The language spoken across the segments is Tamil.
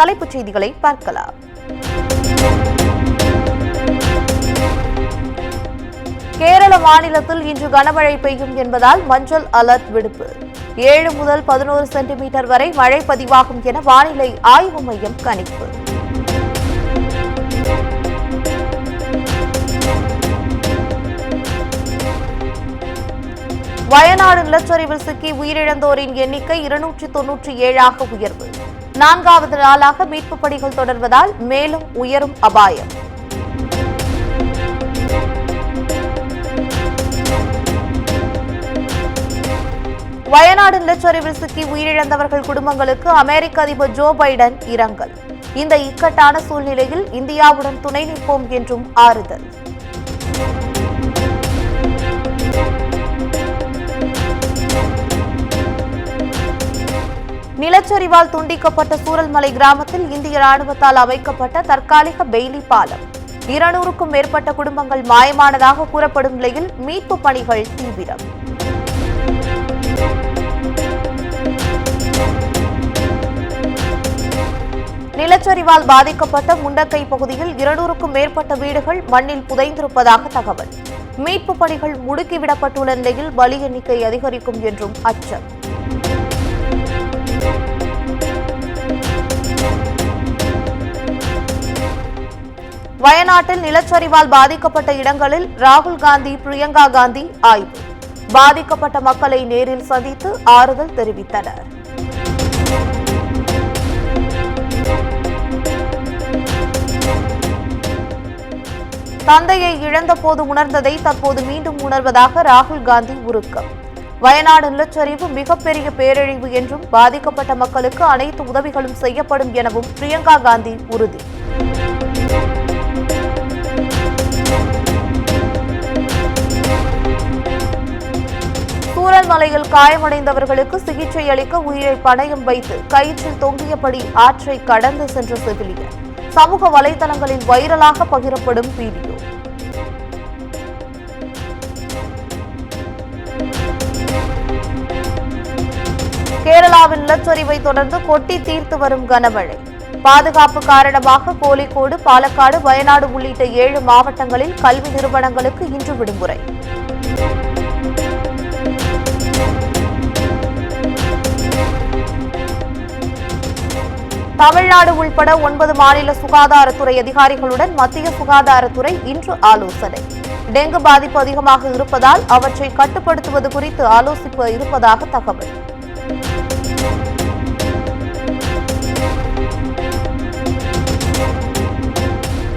தலைப்புச் செய்திகளை பார்க்கலாம். கேரள மாநிலத்தில் இன்று கனமழை பெய்யும் என்பதால் மஞ்சள் அலர்ட் விடுப்பு. 7 முதல் 11 சென்டிமீட்டர் வரை மழை பதிவாகும் என வானிலை ஆய்வு மையம் கணிப்பு. வயநாடு நிலச்சரிவில் சிக்கி உயிரிழந்தோரின் எண்ணிக்கை 297 உயர்வு. 4வது நாளாக மீட்புப் பணிகள் தொடர்வதால் மேலும் உயரும் அபாயம். வயநாடு நிலச்சரிவில் சிக்கி உயிரிழந்தவர்கள் குடும்பங்களுக்கு அமெரிக்க அதிபர் ஜோ பைடன் இரங்கல். இந்த இக்கட்டான சூழ்நிலையில் இந்தியாவுடன் துணை நிற்போம் என்றும் ஆறுதல். நிலச்சரிவால் துண்டிக்கப்பட்ட சூரல்மலை கிராமத்தில் இந்திய ராணுவத்தால் அமைக்கப்பட்ட தற்காலிக பெய்லி பாலம். 200க்கும் மேற்பட்ட குடும்பங்கள் மாயமானதாக கூறப்படும் நிலையில் மீட்புப் பணிகள் தீவிரம். நிலச்சரிவால் பாதிக்கப்பட்ட முண்டக்கை பகுதியில் 200க்கும் மேற்பட்ட வீடுகள் மண்ணில் புதைந்திருப்பதாக தகவல். மீட்புப் பணிகள் முடுக்கிவிடப்பட்டுள்ள நிலையில் பலி எண்ணிக்கை அதிகரிக்கும் என்றும் அச்சம். வயநாட்டில் நிலச்சரிவால் பாதிக்கப்பட்ட இடங்களில் ராகுல் காந்தி, பிரியங்கா காந்தி ஆய்வு. பாதிக்கப்பட்ட மக்களை நேரில் சந்தித்து ஆறுதல் தெரிவித்தனர். தந்தையை இழந்தபோது உணர்ந்ததை தற்போது மீண்டும் உணர்வதாக ராகுல் காந்தி உருக்கம். வயநாடு நிலச்சரிவு மிகப்பெரிய பேரழிவு என்றும் பாதிக்கப்பட்ட மக்களுக்கு அனைத்து உதவிகளும் செய்யப்படும் எனவும் பிரியங்கா காந்தி உறுதி. சூரல்மலையில் காயமடைந்தவர்களுக்கு சிகிச்சை அளிக்க உயிரை பணயம் வைத்து கயிற்றில் தொங்கியபடி ஆற்றை கடந்து சென்ற செவிலியர். சமூக வலைதளங்களில் வைரலாக பகிரப்படும் வீடியோ. கேரளாவில் நிலச்சரிவை தொடர்ந்து கொட்டி தீர்த்து வரும் கனமழை. பாதுகாப்பு காரணமாக கோழிக்கோடு, பாலக்காடு, வயநாடு உள்ளிட்ட 7 மாவட்டங்களில் கல்வி நிறுவனங்களுக்கு இன்று விடுமுறை. தமிழ்நாடு உள்பட 9 மாநில சுகாதாரத்துறை அதிகாரிகளுடன் மத்திய சுகாதாரத்துறை இன்று ஆலோசனை. டெங்கு பாதிப்பு அதிகமாக இருப்பதால் அவற்றை கட்டுப்படுத்துவது குறித்து ஆலோசிக்க இருப்பதாக தகவல்.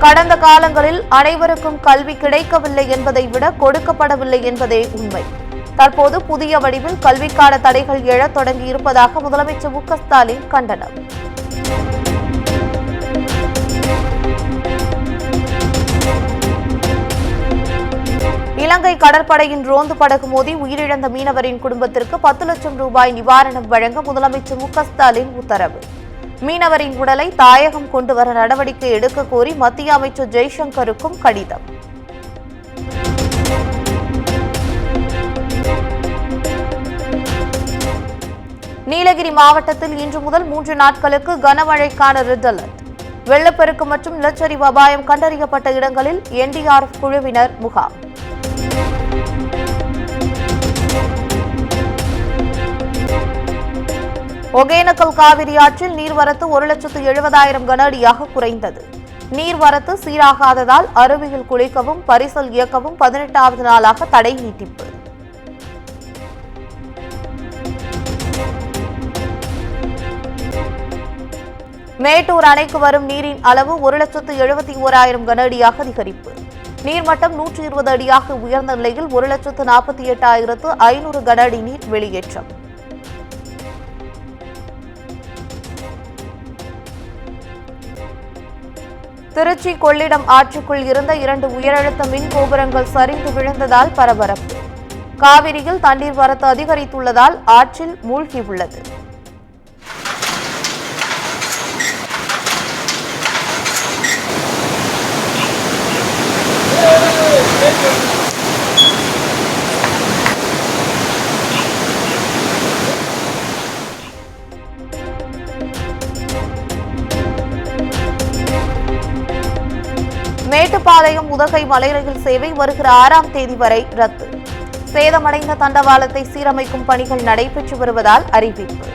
கடந்த காலங்களில் அனைவருக்கும் கல்வி கிடைக்கவில்லை என்பதை விட கொடுக்கப்படவில்லை என்பதே உண்மை. தற்போது புதிய வடிவில் கல்விக்கான தடைகள் எழத் தொடங்கி இருப்பதாக முதலமைச்சர் மு க ஸ்டாலின் கண்டனம். இலங்கை கடற்படையின் ரோந்து படகு மோதி உயிரிழந்த மீனவரின் குடும்பத்திற்கு 10 லட்சம் ரூபாய் நிவாரணம் வழங்க முதலமைச்சர் மு க ஸ்டாலின் உத்தரவு. மீனவரின் உடலை தாயகம் கொண்டுவர நடவடிக்கை எடுக்க கோரி மத்திய அமைச்சர் ஜெய்சங்கருக்கும் கடிதம். நீலகிரி மாவட்டத்தில் இன்று முதல் 3 நாட்களுக்கு கனமழைக்கான ரெட் அலர்ட். வெள்ளப்பெருக்கு மற்றும் நிலச்சரிவு அபாயம் கண்டறியப்பட்ட இடங்களில் NDRF குழுவினர் முகாம். ஒகேனக்கல் காவிரி ஆற்றில் நீர்வரத்து 1,70,000 கன அடியாக குறைந்தது. நீர்வரத்து சீராகாததால் அருவியில் குளிக்கவும் பரிசல் இயக்கவும் 18வது நாளாக தடை நீட்டிப்பு. மேட்டூர் அணைக்கு வரும் நீரின் அளவு 1,71,000 கன அடியாக அதிகரிப்பு. நீர்மட்டம் 120 அடியாக உயர்ந்த நிலையில் 1,48,500 கன அடி நீர் வெளியேற்றம். திருச்சி கொள்ளிடம் ஆற்றுக்குள் இருந்த 2 உயரழுத்த மின் கோபுரங்கள் சரிந்து விழுந்ததால் பரபரப்பு. காவிரியில் தண்ணீர் வரத்து அதிகரித்துள்ளதால் ஆற்றில் மூழ்கியுள்ளது. மேட்டுப்பாளையம் உதகை மலை ரயில் சேவை வருகிற 6ஆம் தேதி வரை ரத்து. சேதமடைந்த தண்டவாளத்தை சீரமைக்கும் பணிகள் நடைபெற்று வருவதால் அறிவிப்பு.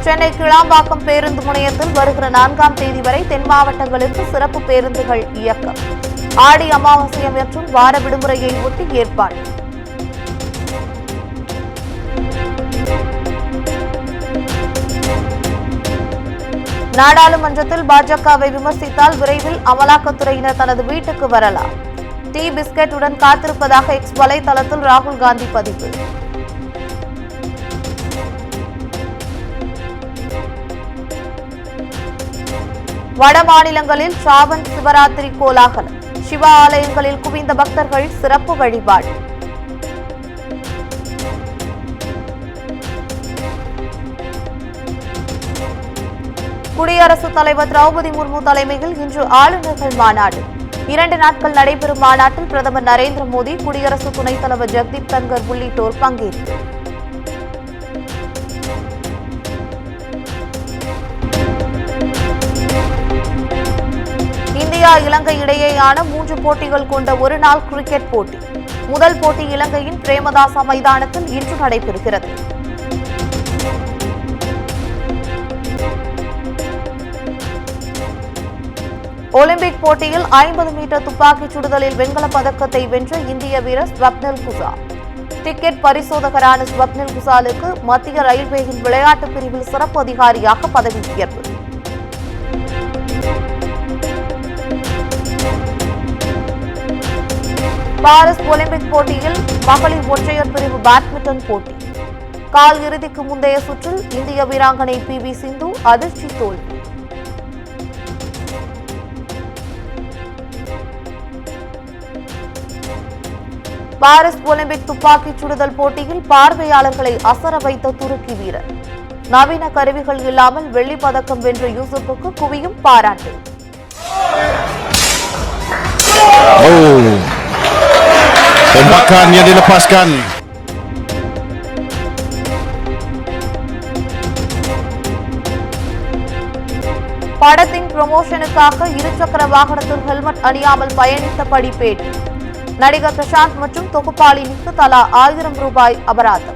சென்னை கிளாம்பாக்கம் பேருந்து முனையத்தில் வருகிற 4ஆம் தேதி வரை தென் மாவட்டங்களுக்கு சிறப்பு பேருந்துகள் இயக்கம். ஆடி அமாவாசை மற்றும் வார விடுமுறையை ஒட்டி ஏற்பாடு. நாடாளுமன்றத்தில் பாஜகவை விமர்சித்தால் விரைவில் அமலாக்கத்துறையினர் தனது வீட்டுக்கு வரலாம். டீ பிஸ்கெட்டுடன் காத்திருப்பதாக எக்ஸ் வலைதளத்தில் ராகுல் காந்தி பதிவு. வட மாநிலங்களில் சாவன் சிவராத்திரி கோலாகலம். சிவ ஆலயங்களில் குவிந்த பக்தர்கள் சிறப்பு வழிபாடு. குடியரசுத் தலைவர் திரௌபதி முர்மு தலைமையில் இன்று ஆளுநர்கள் மாநாடு. 2 நாட்கள் நடைபெறும் மாநாட்டில் பிரதமர் நரேந்திர மோடி, குடியரசு துணைத் தலைவர் ஜெகதீப் தன்கர் உள்ளிட்டோர் பங்கேற்பு. இந்தியா இலங்கை இடையேயான 3 போட்டிகள் கொண்ட ஒருநாள் கிரிக்கெட் போட்டி. முதல் போட்டி இலங்கையின் பிரேமதாசா மைதானத்தில் இன்று நடைபெறுகிறது. ஒலிம்பிக் போட்டியில் 50 மீட்டர் துப்பாக்கிச் சுடுதலில் வெண்கலப் பதக்கத்தை வென்ற இந்திய வீரர் ஸ்வப்னில் குசால். டிக்கெட் பரிசோதகரான ஸ்வப்னில் குசாலுக்கு மத்திய ரயில்வேயின் விளையாட்டு பிரிவில் சிறப்பு அதிகாரியாக பதவி உயர்வு. பாரிஸ் ஒலிம்பிக் போட்டியில் மகளிர் ஒற்றையர் பிரிவு பேட்மிண்டன் போட்டி. கால் இறுதிக்கு முந்தைய சுற்றில் இந்திய வீராங்கனை PV சிந்து அதிர்ச்சி தோல்வி. பாரிஸ் ஒலிம்பிக் துப்பாக்கிச் சுடுதல் போட்டியில் பார்வையாளர்களை அசர வைத்த துருக்கி வீரர். நவீன கருவிகள் இல்லாமல் வெள்ளிப் பதக்கம் வென்ற யூசுப்புக்கு குவியும் பாராட்டு. Tembakannya dilepaskan. படத்தின் ப்ரமோஷனுக்காக இருசக்கர வாகனத்தில் ஹெல்மெட் அணியாமல் பயணித்தபடி பேட்டி. நடிகர் பிரசாந்த் மற்றும் தொகுப்பாளினிக்கு தலா 1000 ரூபாய் அபராதம்.